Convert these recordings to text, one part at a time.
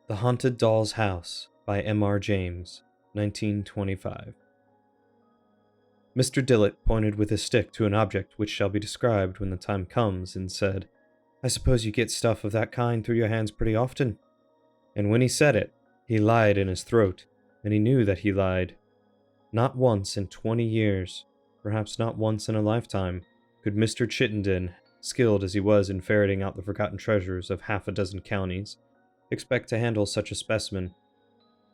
The Haunted Doll's House by M.R. James, 1925. Mr. Dillett pointed with his stick to an object which shall be described when the time comes, and said, "I suppose you get stuff of that kind through your hands pretty often." And when he said it, he lied in his throat, and he knew that he lied. Not once in 20 years, perhaps not once in a lifetime, could Mr. Chittenden, skilled as he was in ferreting out the forgotten treasures of half a dozen counties, expect to handle such a specimen.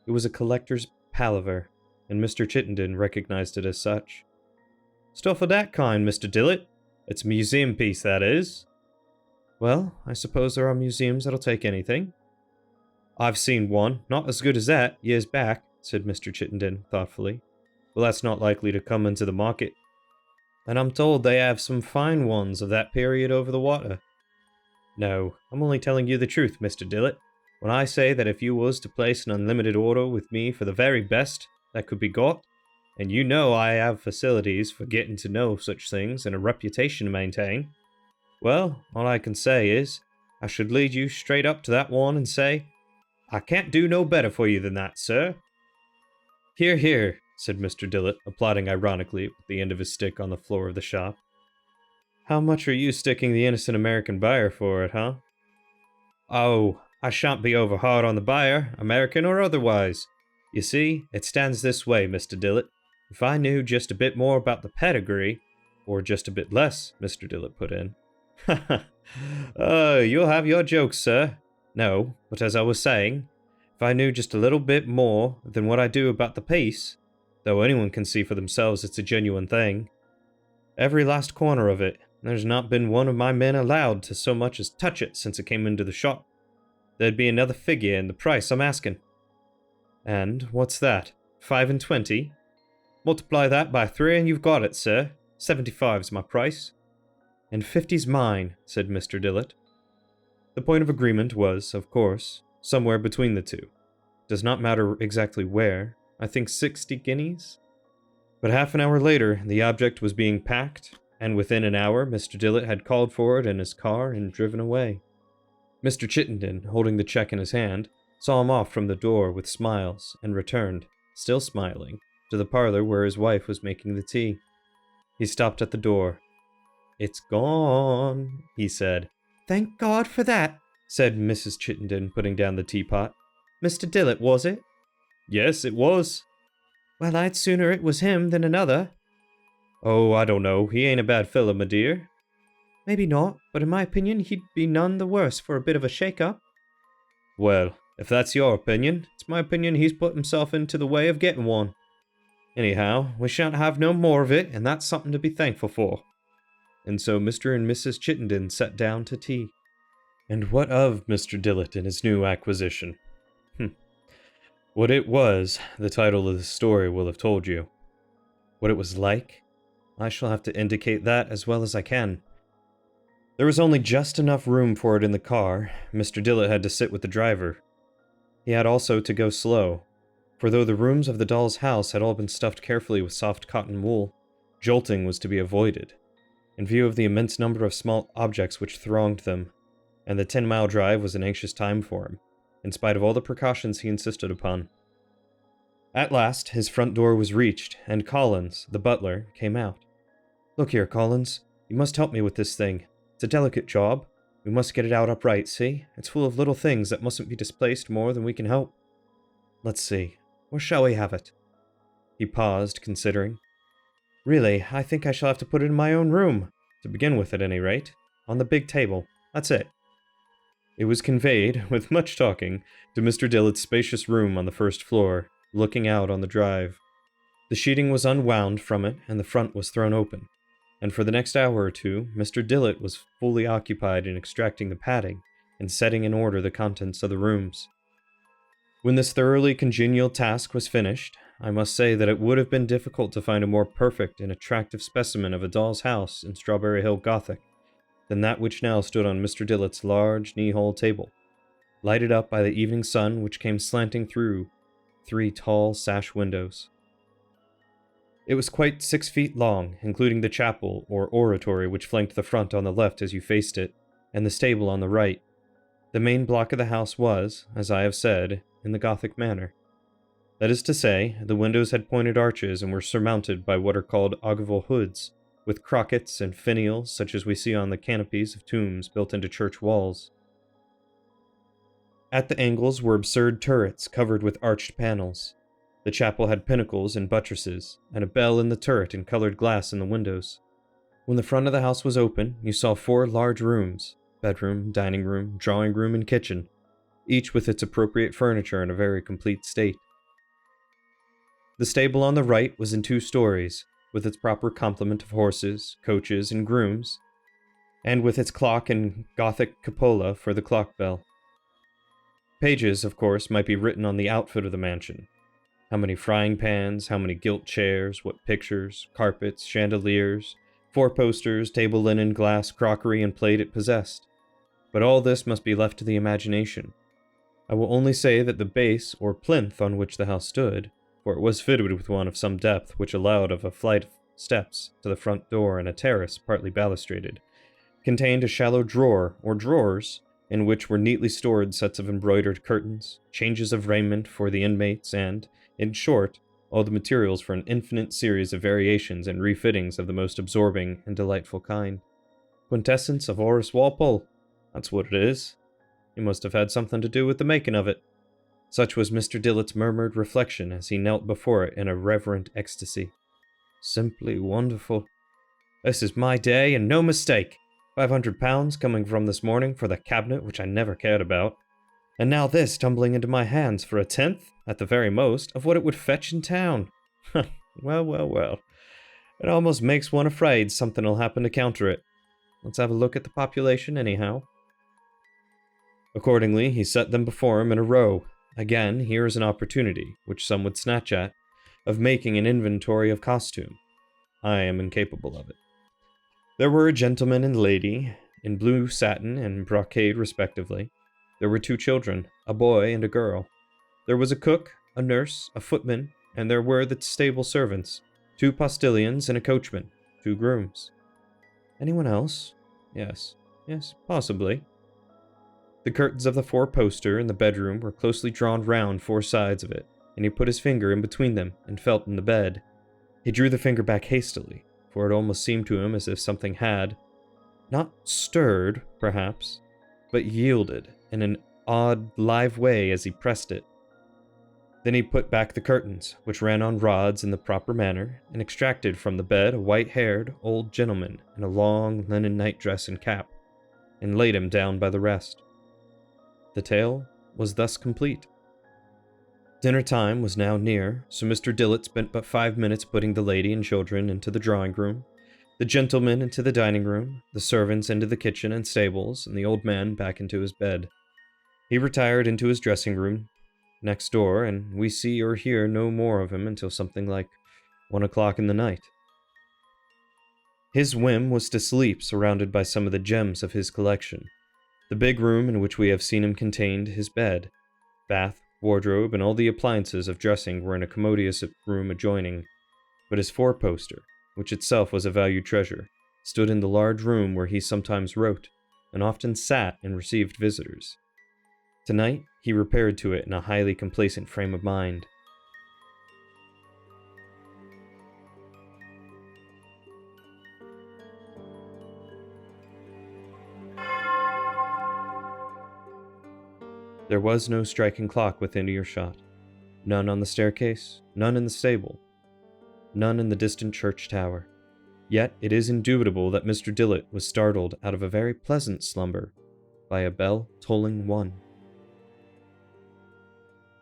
It was a collector's palaver, and Mr. Chittenden recognized it as such. "Stuff of that kind, Mr. Dillett? It's a museum piece, that is." "Well, I suppose there are museums that'll take anything." "I've seen one, not as good as that, years back," said Mr. Chittenden thoughtfully. "Well, that's not likely to come into the market. And I'm told they have some fine ones of that period over the water." "No, I'm only telling you the truth, Mr. Dillett, when I say that if you was to place an unlimited order with me for the very best that could be got, and you know I have facilities for getting to know such things and a reputation to maintain, well, all I can say is, I should lead you straight up to that one and say, 'I can't do no better for you than that, sir.'" "Hear, hear," said Mr. Dillett, applauding ironically with the end of his stick on the floor of the shop. "How much are you sticking the innocent American buyer for it, huh?" "Oh, I shan't be over hard on the buyer, American or otherwise. You see, it stands this way, Mr. Dillett. If I knew just a bit more about the pedigree—" "Or just a bit less," Mr. Dillett put in. "Ha ha! Oh, you'll have your jokes, sir. No, but as I was saying, if I knew just a little bit more than what I do about the piece, though anyone can see for themselves it's a genuine thing, every last corner of it, there's not been one of my men allowed to so much as touch it since it came into the shop, there'd be another figure in the price I'm asking." "And what's that? 25? Multiply that by 3 and you've got it, sir. 75's my price." "And 50's mine," said Mr. Dillett. The point of agreement was, of course, somewhere between the two. Does not matter exactly where. I think 60 guineas? But half an hour later, the object was being packed, and within an hour Mr. Dillett had called for it in his car and driven away. Mr. Chittenden, holding the check in his hand, saw him off from the door with smiles, and returned, still smiling, to the parlor where his wife was making the tea. He stopped at the door. "It's gone," he said. "Thank God for that," said Mrs. Chittenden, putting down the teapot. "Mr. Dillett, was it?" "Yes, it was." "Well, I'd sooner it was him than another." "Oh, I don't know. He ain't a bad fellow, my dear." "Maybe not, but in my opinion he'd be none the worse for a bit of a shake-up." "Well, if that's your opinion, it's my opinion he's put himself into the way of getting one. Anyhow, we shan't have no more of it, and that's something to be thankful for." And so Mr. and Mrs. Chittenden sat down to tea. And what of Mr. Dillett and his new acquisition? What it was, the title of the story will have told you. What it was like? I shall have to indicate that as well as I can. There was only just enough room for it in the car. Mr. Dillett had to sit with the driver. He had also to go slow, for though the rooms of the doll's house had all been stuffed carefully with soft cotton wool, jolting was to be avoided, in view of the immense number of small objects which thronged them, and the 10-mile drive was an anxious time for him, in spite of all the precautions he insisted upon. At last, his front door was reached, and Collins, the butler, came out. "Look here, Collins, you must help me with this thing. It's a delicate job. We must get it out upright, see? It's full of little things that mustn't be displaced more than we can help. Let's see, where shall we have it?" He paused, considering. "Really, I think I shall have to put it in my own room, to begin with at any rate. On the big table. That's it." It was conveyed, with much talking, to Mr. Dillett's spacious room on the first floor, looking out on the drive. The sheeting was unwound from it, and the front was thrown open, and for the next hour or two, Mr. Dillett was fully occupied in extracting the padding and setting in order the contents of the rooms. When this thoroughly congenial task was finished, I must say that it would have been difficult to find a more perfect and attractive specimen of a doll's house in Strawberry Hill Gothic than that which now stood on Mr. Dillett's large knee-hole table, lighted up by the evening sun which came slanting through 3 tall sash windows. It was quite 6 feet long, including the chapel or oratory which flanked the front on the left as you faced it, and the stable on the right. The main block of the house was, as I have said, in the Gothic manner. That is to say, the windows had pointed arches and were surmounted by what are called ogival hoods, with crockets and finials such as we see on the canopies of tombs built into church walls. At the angles were absurd turrets covered with arched panels. The chapel had pinnacles and buttresses, and a bell in the turret and colored glass in the windows. When the front of the house was open, you saw 4 large rooms: bedroom, dining room, drawing room, and kitchen, each with its appropriate furniture in a very complete state. The stable on the right was in 2 stories, with its proper complement of horses, coaches, and grooms, and with its clock and Gothic cupola for the clock bell. Pages, of course, might be written on the outfit of the mansion. How many frying pans, how many gilt chairs, what pictures, carpets, chandeliers, 4 posters, table linen, glass, crockery, and plate it possessed. But all this must be left to the imagination. I will only say that the base, or plinth, on which the house stood, for it was fitted with one of some depth which allowed of a flight of steps to the front door and a terrace partly balustraded, contained a shallow drawer, or drawers, in which were neatly stored sets of embroidered curtains, changes of raiment for the inmates, and, in short, all the materials for an infinite series of variations and refittings of the most absorbing and delightful kind. Quintessence of Horace Walpole, that's what it is. He must have had something to do with the making of it. Such was Mr. Dillet's murmured reflection as he knelt before it in a reverent ecstasy. Simply wonderful. This is my day, and no mistake. £500 coming from this morning for the cabinet which I never cared about. And now this tumbling into my hands for 1/10, at the very most, of what it would fetch in town. Well, well, well. It almost makes one afraid something'll happen to counter it. Let's have a look at the population, anyhow. Accordingly, he set them before him in a row. Again, here is an opportunity, which some would snatch at, of making an inventory of costume. I am incapable of it. There were a gentleman and lady, in blue satin and brocade respectively. There were 2 children, a boy and a girl. There was a cook, a nurse, a footman, and there were the stable servants, 2 postilions and a coachman, 2 grooms. Anyone else? Yes, possibly. The curtains of the 4-poster in the bedroom were closely drawn round 4 sides of it, and he put his finger in between them and felt in the bed. He drew the finger back hastily, for it almost seemed to him as if something had, not stirred, perhaps, but yielded in an odd, live way as he pressed it. Then he put back the curtains, which ran on rods in the proper manner, and extracted from the bed a white-haired old gentleman in a long linen nightdress and cap, and laid him down by the rest. The tale was thus complete. Dinner time was now near, so Mr. Dillet spent but 5 minutes putting the lady and children into the drawing-room, the gentleman into the dining-room, the servants into the kitchen and stables, and the old man back into his bed. He retired into his dressing-room next door, and we see or hear no more of him until something like 1 o'clock in the night. His whim was to sleep surrounded by some of the gems of his collection. The big room in which we have seen him contained his bed. Bath, wardrobe, and all the appliances of dressing were in a commodious room adjoining, but his 4-poster, which itself was a valued treasure, stood in the large room where he sometimes wrote, and often sat and received visitors. Tonight, he repaired to it in a highly complacent frame of mind. There was no striking clock within earshot. None on the staircase, none in the stable, none in the distant church tower. Yet it is indubitable that Mr. Dillet was startled out of a very pleasant slumber by a bell tolling 1.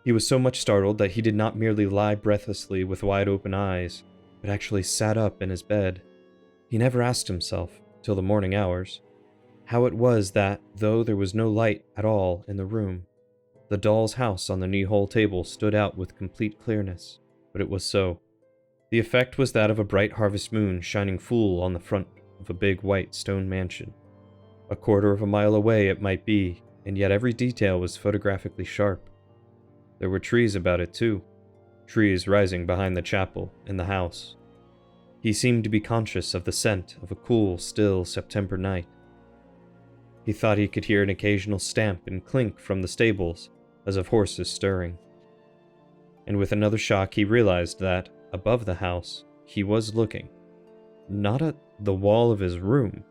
He was so much startled that he did not merely lie breathlessly with wide open eyes, but actually sat up in his bed. He never asked himself, till the morning hours, how it was that, though there was no light at all in the room, the doll's house on the knee-hole table stood out with complete clearness. But it was so. The effect was that of a bright harvest moon shining full on the front of a big white stone mansion. A quarter of a mile away it might be, and yet every detail was photographically sharp. There were trees about it too, trees rising behind the chapel and the house. He seemed to be conscious of the scent of a cool, still September night. He thought he could hear an occasional stamp and clink from the stables, as of horses stirring. And with another shock he realized that, above the house, he was looking, not at the wall of his room,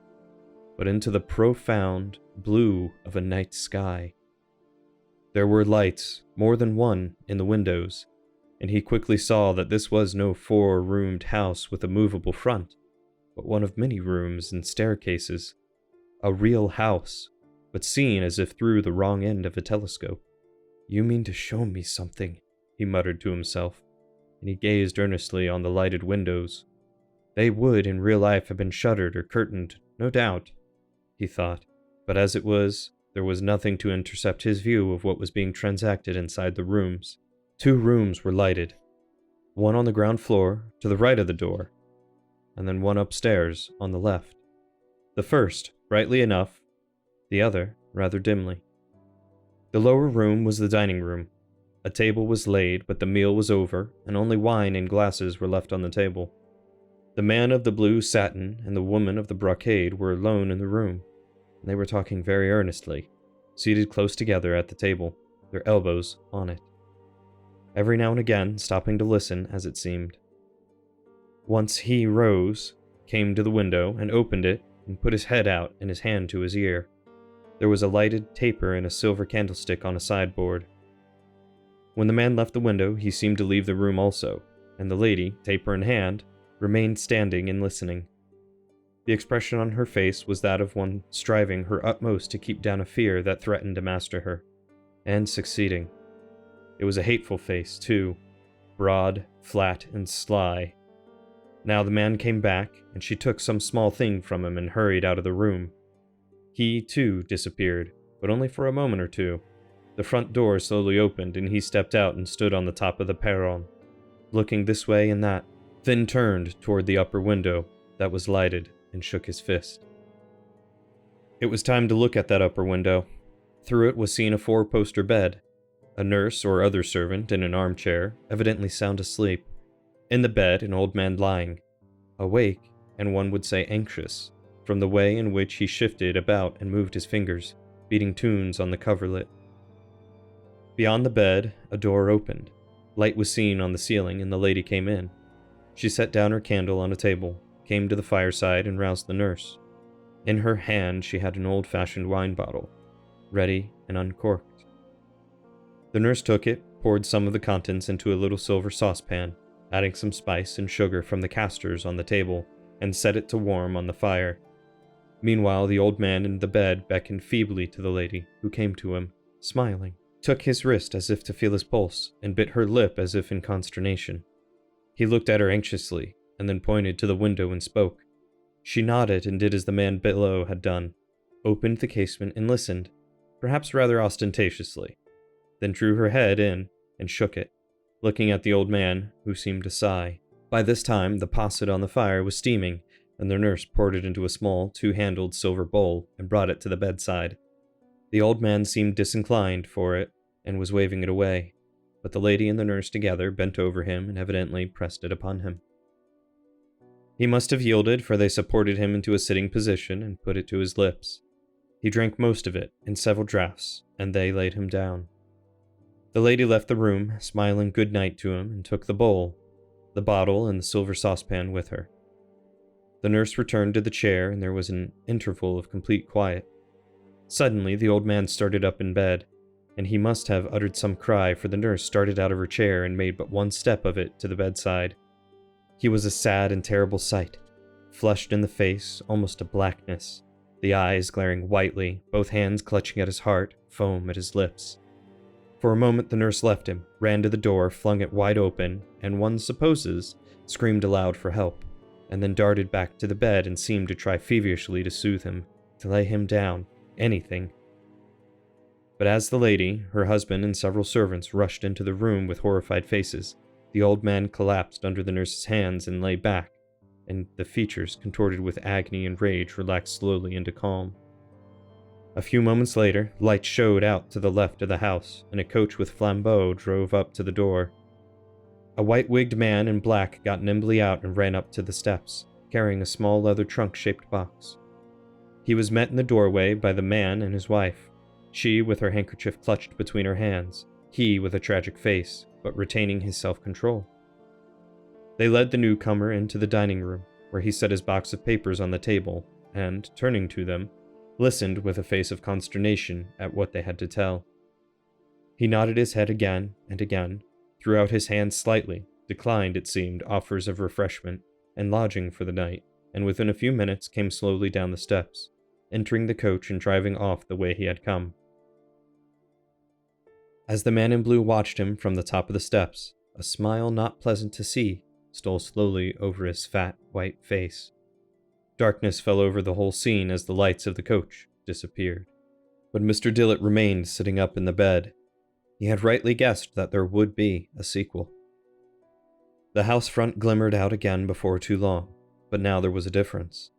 but into the profound blue of a night sky. There were lights, more than one, in the windows, and he quickly saw that this was no four-roomed house with a movable front, but one of many rooms and staircases. A real house, but seen as if through the wrong end of a telescope. "You mean to show me something," he muttered to himself, and he gazed earnestly on the lighted windows. They would, in real life, have been shuttered or curtained, no doubt, he thought, but as it was, there was nothing to intercept his view of what was being transacted inside the rooms. 2 rooms were lighted, one on the ground floor, to the right of the door, and then one upstairs, on the left. The first, brightly enough, the other, rather dimly. The lower room was the dining room. A table was laid, but the meal was over, and only wine and glasses were left on the table. The man of the blue satin and the woman of the brocade were alone in the room, and they were talking very earnestly, seated close together at the table, their elbows on it. Every now and again stopping to listen, as it seemed. Once he rose, came to the window, and opened it, and put his head out and his hand to his ear. There was a lighted taper in a silver candlestick on a sideboard. When the man left the window, he seemed to leave the room also, and the lady, taper in hand, remained standing and listening. The expression on her face was that of one striving her utmost to keep down a fear that threatened to master her, and succeeding. It was a hateful face, too, broad, flat, and sly. Now the man came back, and she took some small thing from him and hurried out of the room. He, too, disappeared, but only for a moment or two. The front door slowly opened, and he stepped out and stood on the top of the perron, looking this way and that, then turned toward the upper window that was lighted and shook his fist. It was time to look at that upper window. Through it was seen a 4-poster bed, a nurse or other servant in an armchair, evidently sound asleep. In the bed, an old man lying, awake, and one would say anxious, from the way in which he shifted about and moved his fingers, beating tunes on the coverlet. Beyond the bed, a door opened. Light was seen on the ceiling, and the lady came in. She set down her candle on a table, came to the fireside, and roused the nurse. In her hand she had an old-fashioned wine bottle, ready and uncorked. The nurse took it, poured some of the contents into a little silver saucepan, adding some spice and sugar from the castors on the table, and set it to warm on the fire. Meanwhile, the old man in the bed beckoned feebly to the lady, who came to him, smiling, took his wrist as if to feel his pulse, and bit her lip as if in consternation. He looked at her anxiously, and then pointed to the window and spoke. She nodded and did as the man below had done, opened the casement and listened, perhaps rather ostentatiously, then drew her head in and shook it, looking at the old man, who seemed to sigh. By this time, the posset on the fire was steaming, and the nurse poured it into a small, 2-handled silver bowl and brought it to the bedside. The old man seemed disinclined for it, and was waving it away, but the lady and the nurse together bent over him and evidently pressed it upon him. He must have yielded, for they supported him into a sitting position and put it to his lips. He drank most of it, in several draughts, and they laid him down. The lady left the room, smiling good night to him, and took the bowl, the bottle, and the silver saucepan with her. The nurse returned to the chair, and there was an interval of complete quiet. Suddenly, the old man started up in bed, and he must have uttered some cry, for the nurse started out of her chair and made but one step of it to the bedside. He was a sad and terrible sight, flushed in the face, almost to blackness, the eyes glaring whitely, both hands clutching at his heart, foam at his lips. For a moment the nurse left him, ran to the door, flung it wide open, and one supposes, screamed aloud for help, and then darted back to the bed and seemed to try feverishly to soothe him, to lay him down, anything. But as the lady, her husband, and several servants rushed into the room with horrified faces, the old man collapsed under the nurse's hands and lay back, and the features, contorted with agony and rage, relaxed slowly into calm. A few moments later, lights showed out to the left of the house, and a coach with flambeaux drove up to the door. A white-wigged man in black got nimbly out and ran up to the steps, carrying a small leather trunk-shaped box. He was met in the doorway by the man and his wife, she with her handkerchief clutched between her hands, he with a tragic face, but retaining his self-control. They led the newcomer into the dining room, where he set his box of papers on the table, and, turning to them, listened with a face of consternation at what they had to tell. He nodded his head again and again, threw out his hands slightly, declined, it seemed, offers of refreshment and lodging for the night, and within a few minutes came slowly down the steps, entering the coach and driving off the way he had come. As the man in blue watched him from the top of the steps, a smile not pleasant to see stole slowly over his fat, white face. Darkness fell over the whole scene as the lights of the coach disappeared. But Mr. Dillett remained sitting up in the bed. He had rightly guessed that there would be a sequel. The house front glimmered out again before too long, but now there was a difference.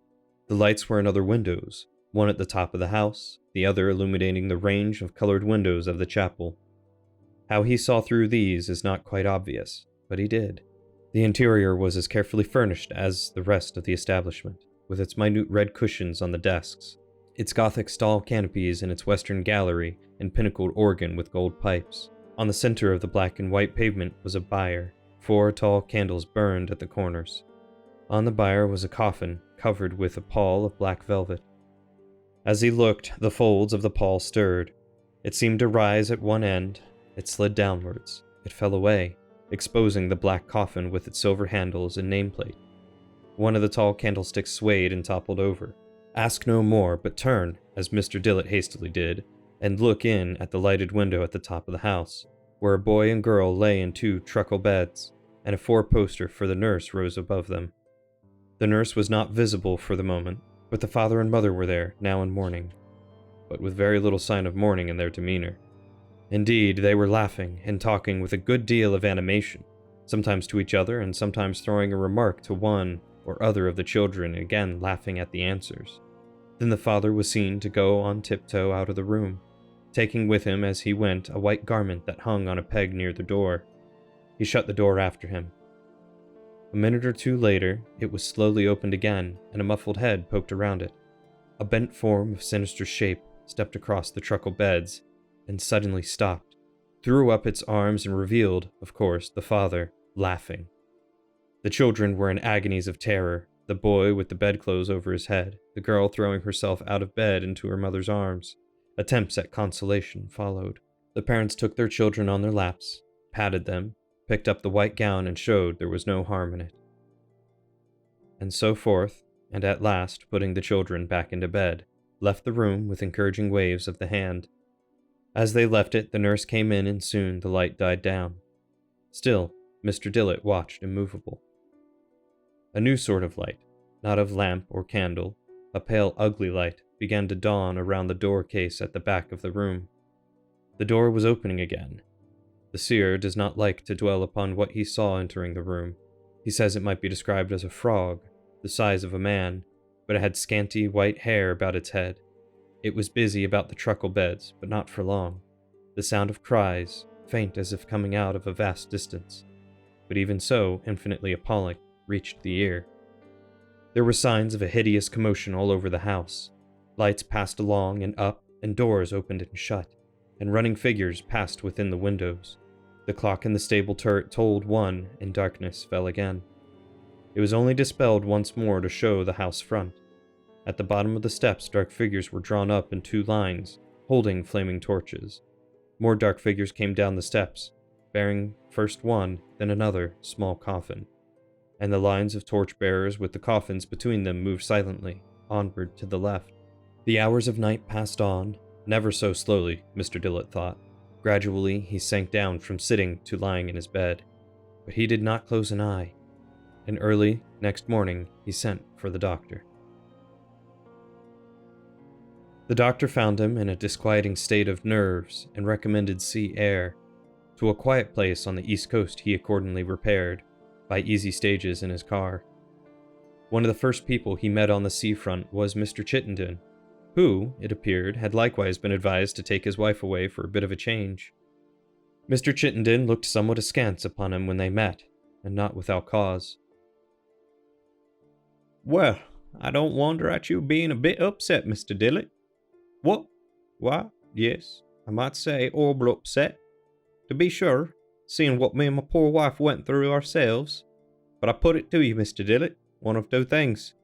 The lights were in other windows, one at the top of the house, the other illuminating the range of colored windows of the chapel. How he saw through these is not quite obvious, but he did. The interior was as carefully furnished as the rest of the establishment, with its minute red cushions on the desks, its Gothic stall canopies and its western gallery and pinnacled organ with gold pipes. On the center of the black and white pavement was a bier. 4 tall candles burned at the corners. On the bier was a coffin covered with a pall of black velvet. As he looked, the folds of the pall stirred. It seemed to rise at one end. It slid downwards. It fell away, exposing the black coffin with its silver handles and nameplate. One of the tall candlesticks swayed and toppled over. Ask no more, but turn, as Mr. Dillett hastily did, and look in at the lighted window at the top of the house, where a boy and girl lay in 2 truckle beds, and a 4-poster for the nurse rose above them. The nurse was not visible for the moment, but the father and mother were there, now in mourning, but with very little sign of mourning in their demeanor. Indeed, they were laughing and talking with a good deal of animation, sometimes to each other and sometimes throwing a remark to one or other of the children and again laughing at the answers. Then the father was seen to go on tiptoe out of the room, taking with him as he went a white garment that hung on a peg near the door. He shut the door after him. A minute or two later, it was slowly opened again, and a muffled head poked around it. A bent form of sinister shape stepped across the truckle beds, and suddenly stopped, threw up its arms and revealed, of course, the father, laughing. The children were in agonies of terror, the boy with the bedclothes over his head, the girl throwing herself out of bed into her mother's arms. Attempts at consolation followed. The parents took their children on their laps, patted them, picked up the white gown and showed there was no harm in it. And so forth, and at last, putting the children back into bed, left the room with encouraging waves of the hand. As they left it, the nurse came in and soon the light died down. Still, Mr. Dillett watched immovable. A new sort of light, not of lamp or candle, a pale ugly light, began to dawn around the door case at the back of the room. The door was opening again. The seer does not like to dwell upon what he saw entering the room. He says it might be described as a frog, the size of a man, but it had scanty white hair about its head. It was busy about the truckle beds, but not for long. The sound of cries, faint as if coming out of a vast distance, but even so infinitely appalling, reached the ear. There were signs of a hideous commotion all over the house. Lights passed along and up, and doors opened and shut, and running figures passed within the windows. The clock in the stable turret tolled 1, and darkness fell again. It was only dispelled once more to show the house front. At the bottom of the steps, dark figures were drawn up in 2 lines, holding flaming torches. More dark figures came down the steps, bearing first one, then another small coffin, and the lines of torch-bearers with the coffins between them moved silently, onward to the left. The hours of night passed on, never so slowly, Mr. Dillett thought. Gradually, he sank down from sitting to lying in his bed, but he did not close an eye, and early next morning he sent for the doctor. The doctor found him in a disquieting state of nerves and recommended sea air. To a quiet place on the East Coast he accordingly repaired, by easy stages in his car. One of the first people he met on the seafront was Mr. Chittenden, who, it appeared, had likewise been advised to take his wife away for a bit of a change. Mr. Chittenden looked somewhat askance upon him when they met, and not without cause. "Well, I don't wonder at you being a bit upset, Mr. Dillett. What? Why, yes, I might say horrible upset, to be sure, seeing what me and my poor wife went through ourselves. But I put it to you, Mr. Dillett, one of two things.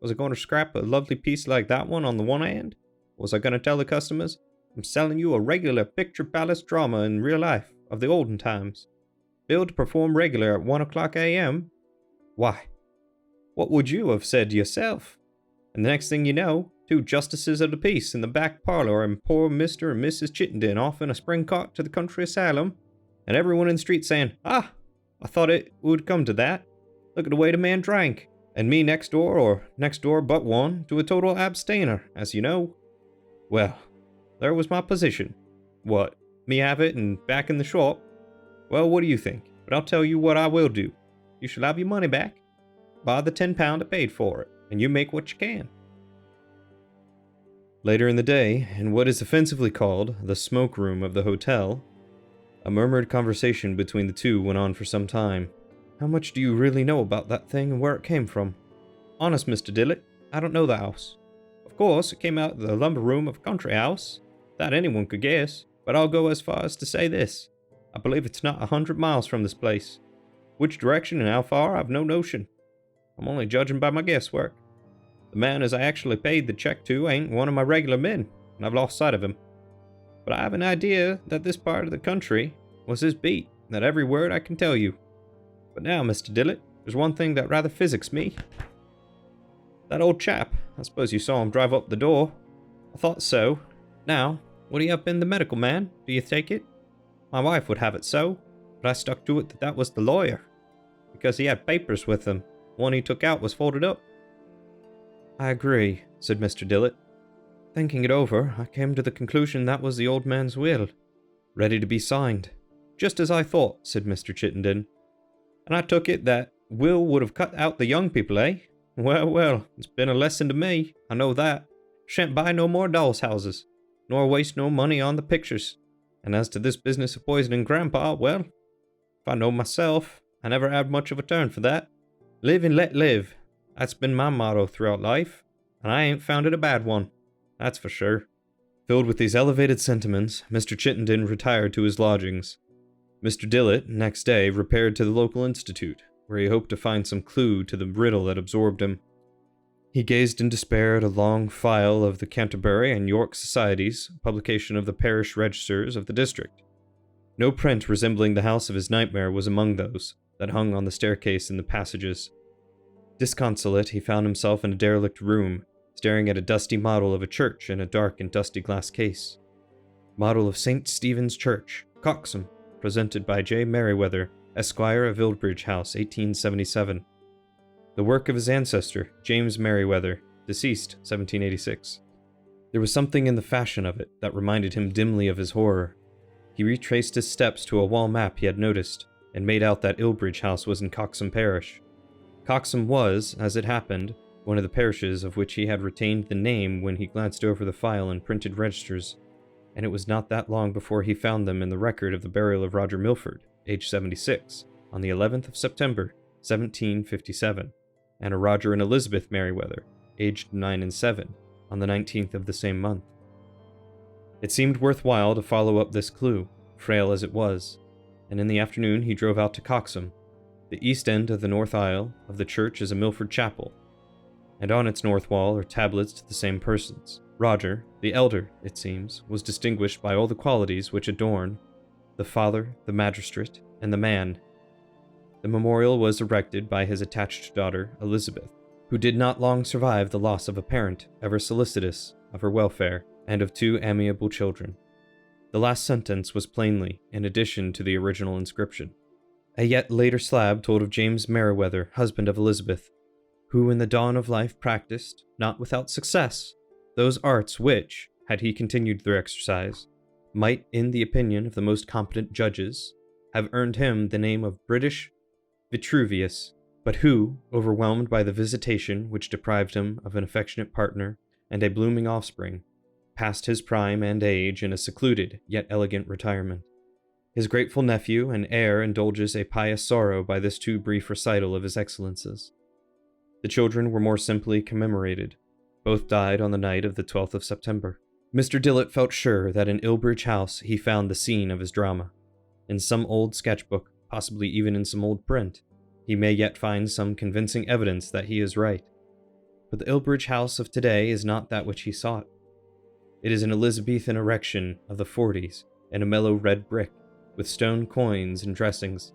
Was I going to scrap a lovely piece like that one on the one hand? Was I going to tell the customers, I'm selling you a regular picture palace drama in real life of the olden times, billed to perform regular at 1 o'clock a.m.? Why, what would you have said yourself? And the next thing you know, two justices of the peace in the back parlor and poor Mr. and Mrs. Chittenden off in a spring cart to the country asylum, and everyone in the street saying, I thought it would come to that. Look at the way the man drank. And me next door, or next door but one, to a total abstainer, as you know. Well, there was my position. What, me have it and back in the shop? Well, what do you think? But I'll tell you what I will do. You shall have your money back. Buy the £10 I paid for it, and you make what you can. Later in the day, in what is offensively called the smoke room of the hotel, a murmured conversation between the two went on for some time. How much do you really know about that thing and where it came from? Honest, Mr. Dillett, I don't know the house. Of course, it came out of the lumber room of a country house. That anyone could guess, but I'll go as far as to say this. I believe it's not 100 miles from this place. Which direction and how far, I've no notion. I'm only judging by my guesswork. The man as I actually paid the check to ain't one of my regular men, and I've lost sight of him. But I have an idea that this part of the country was his beat, and that every word I can tell you. But now, Mr. Dillett, there's one thing that rather physics me. That old chap, I suppose you saw him drive up the door. I thought so. Now, would he have been the medical man, do you take it? My wife would have it so, but I stuck to it that was the lawyer, because he had papers with him. One he took out was folded up. I agree, said Mr. Dillett. Thinking it over, I came to the conclusion that was the old man's will, ready to be signed. Just as I thought, said Mr. Chittenden. And I took it that will would have cut out the young people, eh? Well, it's been a lesson to me, I know that. Shan't buy no more dolls' houses, nor waste no money on the pictures. And as to this business of poisoning Grandpa, well, if I know myself, I never had much of a turn for that. Live and let live. That's been my motto throughout life, and I ain't found it a bad one. That's for sure. Filled with these elevated sentiments, Mr. Chittenden retired to his lodgings. Mr. Dillett, next day, repaired to the local institute, where he hoped to find some clue to the riddle that absorbed him. He gazed in despair at a long file of the Canterbury and York Societies, publication of the parish registers of the district. No print resembling the house of his nightmare was among those that hung on the staircase in the passages. Disconsolate, he found himself in a derelict room, staring at a dusty model of a church in a dark and dusty glass case. Model of St. Stephen's Church, Coxham, presented by J. Merriweather, Esquire of Villbridge House, 1877. The work of his ancestor, James Merriweather, deceased, 1786. There was something in the fashion of it that reminded him dimly of his horror. He retraced his steps to a wall map he had noticed, and made out that Ilbridge House was in Coxham Parish. Coxham was, as it happened, one of the parishes of which he had retained the name when he glanced over the file and printed registers, and it was not that long before he found them in the record of the burial of Roger Milford, aged 76, on the 11th of September, 1757, and a Roger and Elizabeth Merriweather, aged 9 and 7, on the 19th of the same month. It seemed worthwhile to follow up this clue, frail as it was, and in the afternoon he drove out to Coxham. The east end of the north aisle of the church is a Milford chapel, and on its north wall are tablets to the same persons. Roger, the elder, it seems, was distinguished by all the qualities which adorn the father, the magistrate, and the man. The memorial was erected by his attached daughter, Elizabeth, who did not long survive the loss of a parent ever solicitous of her welfare, and of two amiable children. The last sentence was plainly in addition to the original inscription. A yet later slab told of James Merriweather, husband of Elizabeth, who in the dawn of life practiced, not without success, those arts which, had he continued their exercise, might, in the opinion of the most competent judges, have earned him the name of British Vitruvius, but who, overwhelmed by the visitation which deprived him of an affectionate partner and a blooming offspring, passed his prime and age in a secluded yet elegant retirement. His grateful nephew and heir indulges a pious sorrow by this too brief recital of his excellences. The children were more simply commemorated. Both died on the night of the 12th of September. Mr. Dillett felt sure that in Ilbridge House he found the scene of his drama. In some old sketchbook, possibly even in some old print, he may yet find some convincing evidence that he is right. But the Ilbridge House of today is not that which he sought. It is an Elizabethan erection of the 40s in a mellow red brick, with stone coins and dressings.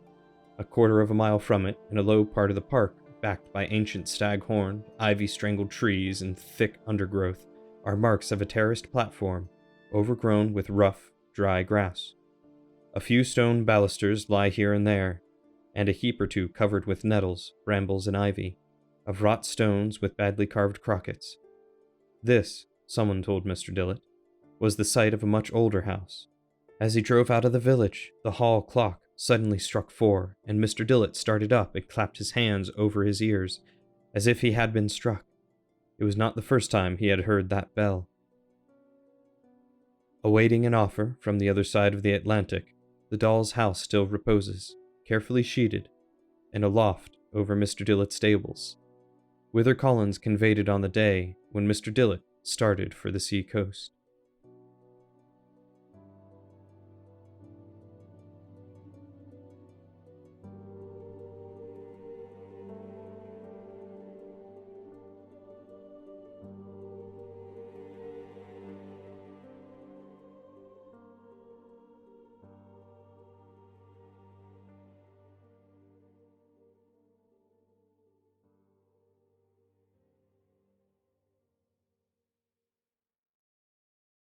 A quarter of a mile from it, in a low part of the park, backed by ancient staghorn, ivy-strangled trees, and thick undergrowth, are marks of a terraced platform, overgrown with rough, dry grass. A few stone balusters lie here and there, and a heap or two covered with nettles, brambles, and ivy, of wrought stones with badly carved crockets. This, someone told Mr. Dillett, was the site of a much older house. As he drove out of the village, the hall clock suddenly struck 4, and Mr. Dillett started up and clapped his hands over his ears, as if he had been struck. It was not the first time he had heard that bell. Awaiting an offer from the other side of the Atlantic, the doll's house still reposes, carefully sheeted, in a loft over Mr. Dillett's stables, whither Collins conveyed it on the day when Mr. Dillett started for the sea coast.